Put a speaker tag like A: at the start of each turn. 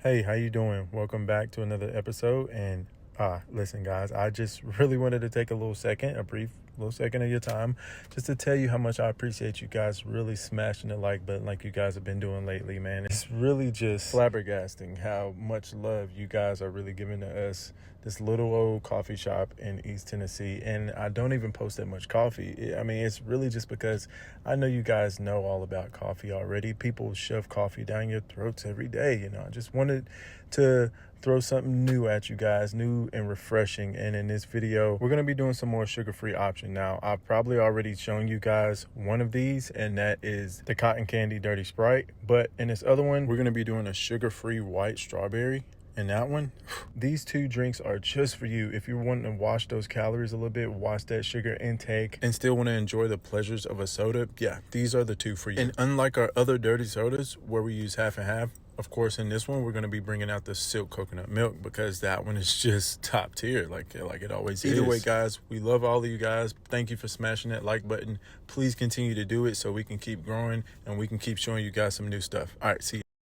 A: Hey, how you doing? Welcome back to another episode. And listen, guys, I just really wanted to take a brief little second of your time just to tell you how much I appreciate you guys really smashing the like button like you guys have been doing lately, man. It's really just flabbergasting how much love you guys are really giving to us, this little old coffee shop in East Tennessee. And I don't even post that much coffee. I mean, it's really just because I know you guys know all about coffee already. People shove coffee down your throats every day. I just wanted to throw something new at you guys, new and refreshing. And in this video, we're going to be doing some more sugar-free option. Now, I've probably already shown you guys one of these, and that is the cotton candy dirty Sprite. But in this other one, we're going to be doing a sugar-free white strawberry. And that one, these two drinks are just for you. If you're wanting to watch those calories a little bit, watch that sugar intake, and still want to enjoy the pleasures of a soda, yeah, these are the two for you. And unlike our other dirty sodas where we use half and half, of course, in this one, we're going to be bringing out the silk coconut milk because that one is just top tier, like it always is. Either way, guys, we love all of you guys. Thank you for smashing that like button. Please continue to do it so we can keep growing and we can keep showing you guys some new stuff. All right, see ya.